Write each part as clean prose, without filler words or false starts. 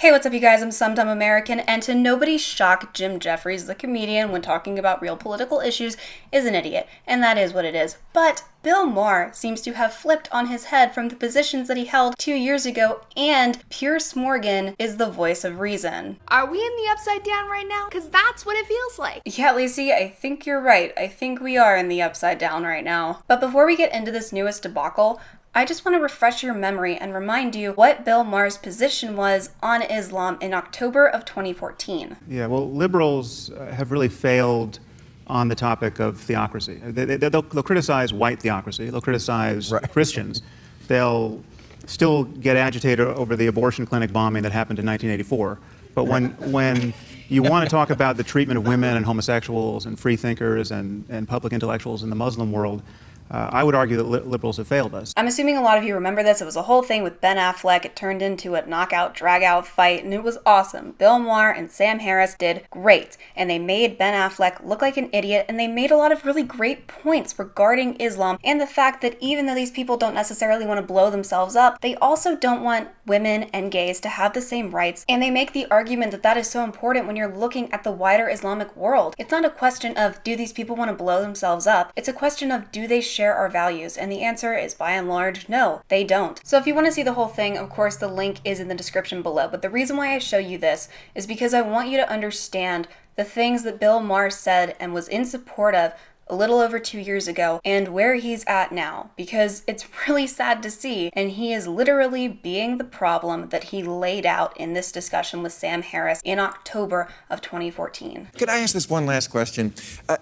Hey, what's up you guys? I'm Some Dumb American, and to nobody's shock, Jim Jefferies, the comedian, when talking about real political issues, is an idiot, and that is what it is. But Bill Maher seems to have flipped on his head from the positions that he held 2 years ago, and Piers Morgan is the voice of reason. Are we in the upside down right now? Because that's what it feels like. Yeah, Lacey, I think you're right. I think we are in the upside down right now. But before we get into this newest debacle, I just want to refresh your memory and remind you what Bill Maher's position was on Islam in October of 2014. Yeah, well, liberals have really failed on the topic of theocracy. They'll criticize white theocracy. They'll criticize Christians. They'll still get agitated over the abortion clinic bombing that happened in 1984. But when you want to talk about the treatment of women and homosexuals and free thinkers and public intellectuals in the Muslim world, I would argue that liberals have failed us. I'm assuming a lot of you remember this. It was a whole thing with Ben Affleck. It turned into a knockout, drag-out fight, and it was awesome. Bill Maher and Sam Harris did great, and they made Ben Affleck look like an idiot, and they made a lot of really great points regarding Islam and the fact that even though these people don't necessarily want to blow themselves up, they also don't want women and gays to have the same rights, and they make the argument that that is so important when you're looking at the wider Islamic world. It's not a question of do these people want to blow themselves up, it's a question of do they share our values, and the answer is by and large no, they don't. So if you want to see the whole thing, of course the link is in the description below, but the reason why I show you this is because I want you to understand the things that Bill Maher said and was in support of a little over 2 years ago and where he's at now, because it's really sad to see, and he is literally being the problem that he laid out in this discussion with Sam Harris in October of 2014. Could I ask this one last question?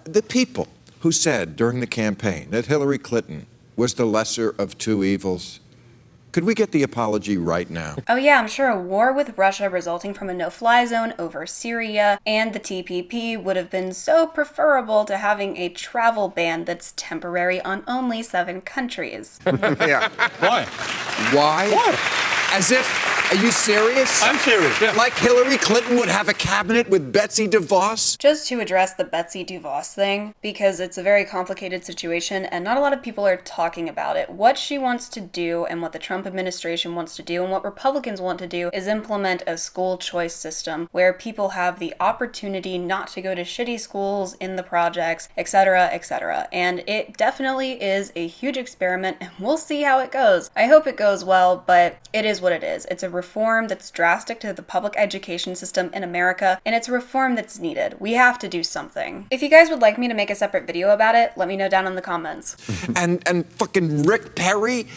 The people who said during the campaign that Hillary Clinton was the lesser of two evils, could we get the apology right now? Oh yeah, I'm sure a war with Russia resulting from a no-fly zone over Syria and the TPP would have been so preferable to having a travel ban that's temporary on only 7 countries. Yeah. Why? Why? Why? As if, are you serious? I'm serious, yeah. Like Hillary Clinton would have a cabinet with Betsy DeVos? Just to address the Betsy DeVos thing, because it's a very complicated situation and not a lot of people are talking about it. What she wants to do and what the Trump administration wants to do and what Republicans want to do is implement a school choice system where people have the opportunity not to go to shitty schools in the projects, etc., etc. And it definitely is a huge experiment and we'll see how it goes. I hope it goes well, but it is what it is. It's a reform that's drastic to the public education system in America, and it's a reform that's needed. We have to do something. If you guys would like me to make a separate video about it, let me know down in the comments. And fucking Rick Perry?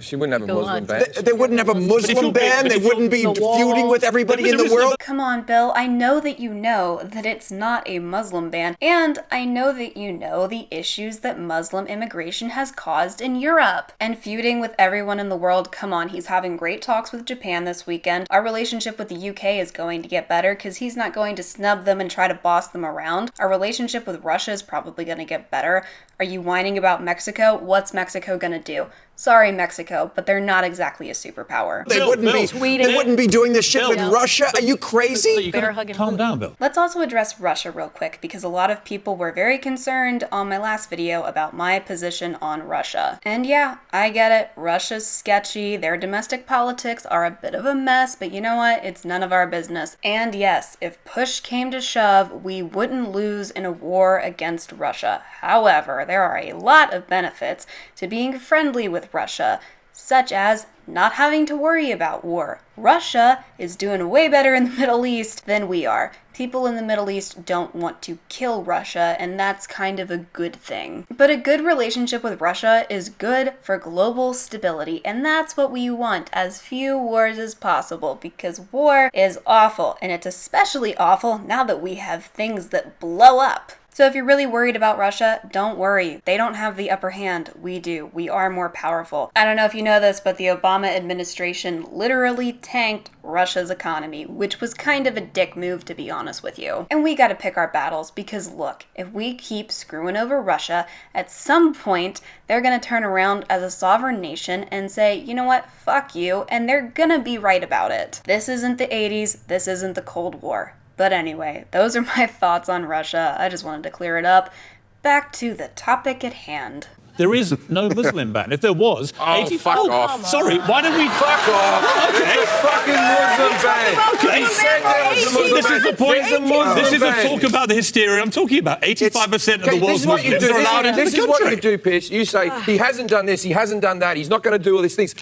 She wouldn't have a Muslim ban. They wouldn't have a Muslim ban? They wouldn't be feuding with everybody in the world? Come on, Bill. I know that you know that it's not a Muslim ban, and I know that you know the issues that Muslim immigration has caused in Europe. And feuding with everyone in the world, come on, he's having great talks with Japan this weekend. Our relationship with the UK is going to get better because he's not going to snub them and try to boss them around. Our relationship with Russia is probably going to get better. Are you whining about Mexico? What's Mexico gonna do? Sorry, Mexico, but they're not exactly a superpower. They wouldn't be doing this shit with Russia? Are you crazy? You gotta calm down, Bill. Let's also address Russia real quick, because a lot of people were very concerned on my last video about my position on Russia. And yeah, I get it. Russia's sketchy. Their domestic politics are a bit of a mess, but you know what? It's none of our business. And yes, if push came to shove, we wouldn't lose in a war against Russia. However, there are a lot of benefits to being friendly with Russia, such as not having to worry about war. Russia is doing way better in the Middle East than we are. People in the Middle East don't want to kill Russia, and that's kind of a good thing. But a good relationship with Russia is good for global stability, and that's what we want, as few wars as possible, because war is awful, and it's especially awful now that we have things that blow up. So if you're really worried about Russia, don't worry. They don't have the upper hand. We do. We are more powerful. I don't know if you know this, but the Obama administration literally tanked Russia's economy, which was kind of a dick move, to be honest with you. And we gotta pick our battles, because look, if we keep screwing over Russia, at some point, they're gonna turn around as a sovereign nation and say, you know what, fuck you, and they're gonna be right about it. This isn't the 80s, this isn't the Cold War. But anyway, those are my thoughts on Russia. I just wanted to clear it up. Back to the topic at hand. There is no Muslim ban. If there was, fuck off. Sorry, why did we... Fuck off. Okay. It's a fucking Muslim ban. Okay. He said there was a Muslim This is the point. There's a Muslim This isn't ban. talk about the hysteria. I'm talking about 85% of the Okay, world's Muslims are allowed into the This is what country. you do, Pierce. You say, he hasn't done this, he hasn't done that, he's not going to do all these things.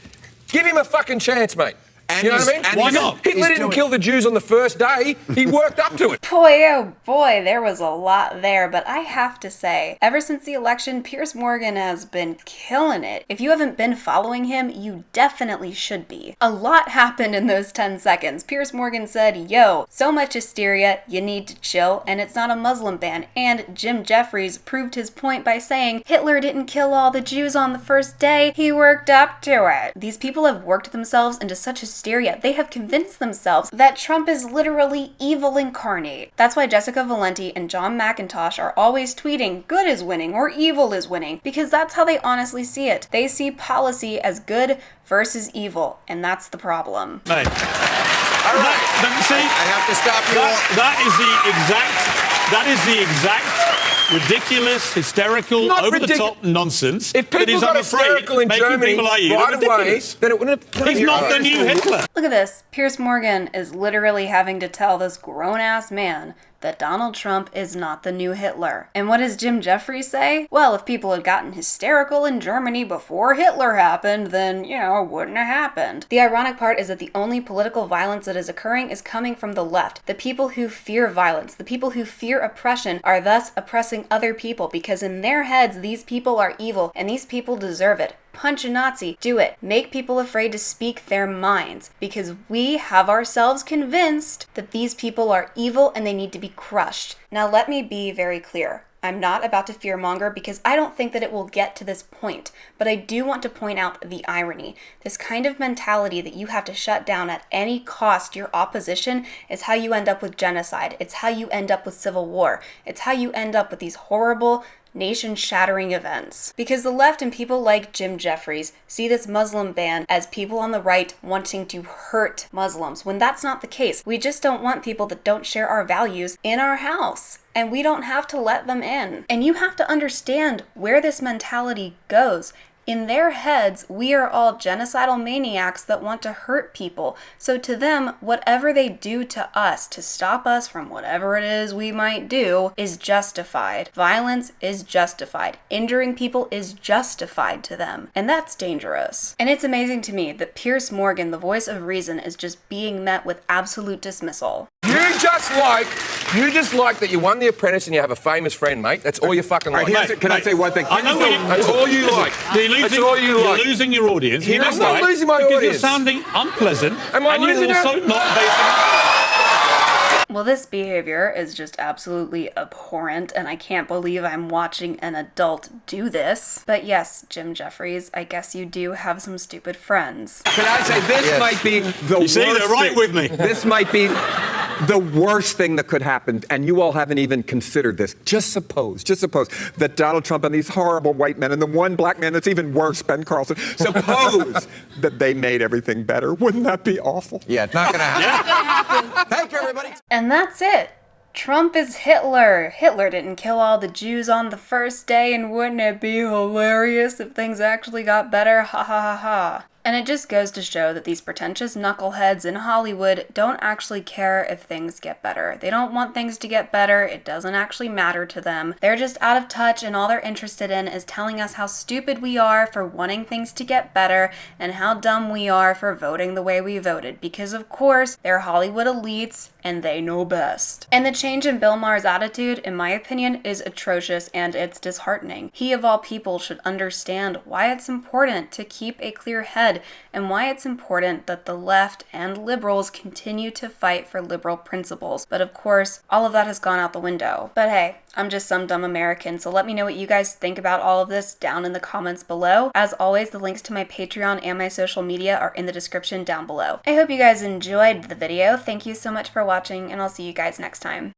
Give him a fucking chance, mate. And You know what I mean? Why not? Hitler didn't kill the Jews on the first day. He worked up to it. Boy, oh boy, there was a lot there, but I have to say, ever since the election, Piers Morgan has been killing it. If you haven't been following him, you definitely should be. A lot happened in those 10 seconds. Piers Morgan said, yo, so much hysteria, you need to chill, and it's not a Muslim ban. And Jim Jefferies proved his point by saying, Hitler didn't kill all the Jews on the first day, he worked up to it. These people have worked themselves into such hysteria. They have convinced themselves that Trump is literally evil incarnate. That's why Jessica Valenti and John McIntosh are always tweeting good is winning or evil is winning, because that's how they honestly see it. They see policy as good versus evil, and that's the problem. Mate. All right. I have to stop you all. That is the exact ridiculous, hysterical, Not over-the-top nonsense If that people is, got I'm afraid, hysterical in making Germany people like you right look away, ridiculous. then it wouldn't have... He's not the new Hitler. Look at this. Piers Morgan is literally having to tell this grown-ass man that Donald Trump is not the new Hitler. And what does Jim Jefferies say? Well, if people had gotten hysterical in Germany before Hitler happened, then, you know, it wouldn't have happened. The ironic part is that the only political violence that is occurring is coming from the left. The people who fear violence, the people who fear oppression, are thus oppressing other people because in their heads, these people are evil and these people deserve it. Punch a Nazi, do it. Make people afraid to speak their minds because we have ourselves convinced that these people are evil and they need to be crushed. Now let me be very clear. I'm not about to fearmonger because I don't think that it will get to this point, but I do want to point out the irony. This kind of mentality that you have to shut down at any cost your opposition is how you end up with genocide. It's how you end up with civil war. It's how you end up with these horrible, nation-shattering events. Because the left and people like Jim Jefferies see this Muslim ban as people on the right wanting to hurt Muslims, when that's not the case. We just don't want people that don't share our values in our house. And we don't have to let them in. And you have to understand where this mentality goes. In their heads, we are all genocidal maniacs that want to hurt people. So to them, whatever they do to us to stop us from whatever it is we might do is justified. Violence is justified. Injuring people is justified to them. And that's dangerous. And it's amazing to me that Piers Morgan, the voice of reason, is just being met with absolute dismissal. You just like that you won The Apprentice and you have a famous friend, mate. That's all you fucking like. Can I say one thing? I know That's all you like. That's all you like. You're losing your audience. I'm not losing my because audience. you're sounding unpleasant. Am I and you're losing it? also not basing... Well, this behavior is just absolutely abhorrent, and I can't believe I'm watching an adult do this. But yes, Jim Jefferies, I guess you do have some stupid friends. Can I say this might be the worst they're right thing. with me. This might be the worst thing that could happen, and you all haven't even considered this. Just suppose that Donald Trump and these horrible white men and the one black man that's even worse, Ben Carlson, suppose that they made everything better. Wouldn't that be awful? Yeah, it's not going to happen. Thank you, everybody. And that's it. Trump is Hitler. Hitler didn't kill all the Jews on the first day, and wouldn't it be hilarious if things actually got better? Ha ha ha ha. And it just goes to show that these pretentious knuckleheads in Hollywood don't actually care if things get better. They don't want things to get better. It doesn't actually matter to them. They're just out of touch, and all they're interested in is telling us how stupid we are for wanting things to get better and how dumb we are for voting the way we voted. Because of course, they're Hollywood elites and they know best. And the change in Bill Maher's attitude, in my opinion, is atrocious and it's disheartening. He of all people should understand why it's important to keep a clear head and why it's important that the left and liberals continue to fight for liberal principles. But of course, all of that has gone out the window. But hey, I'm just some dumb American, so let me know what you guys think about all of this down in the comments below. As always, the links to my Patreon and my social media are in the description down below. I hope you guys enjoyed the video. Thank you so much for watching, and I'll see you guys next time.